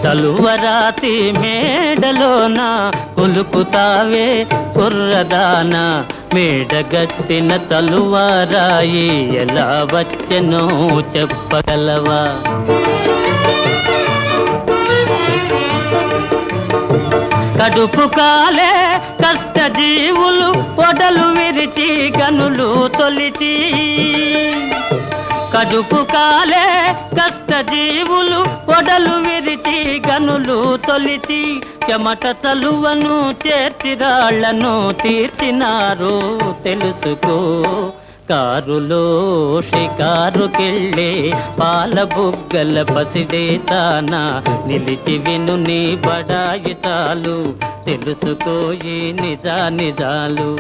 కలువరాతి మేడలోన కొలుకుతావే కుర్రదాన మేడగట్టిన తలువారాయి ఎలా వచ్చెనో చెప్పగలవా? కడుపు కాలే కష్టజీవులు పొడలు విరిచి గనులు తొలిచి, కడుపు కాలే కష్టజీవులు పొడలు విరిచి గనులు తొలిచి, చెమట చలువను చేర్చిరాళ్లను తీర్చినారు తెలుసుకో. కారులో షికారుకెళ్ళే పాల బుగ్గల పసిడే తాన నిలిచి విను నీ బడాయి చాలు తెలుసుకోయి నిజాలు.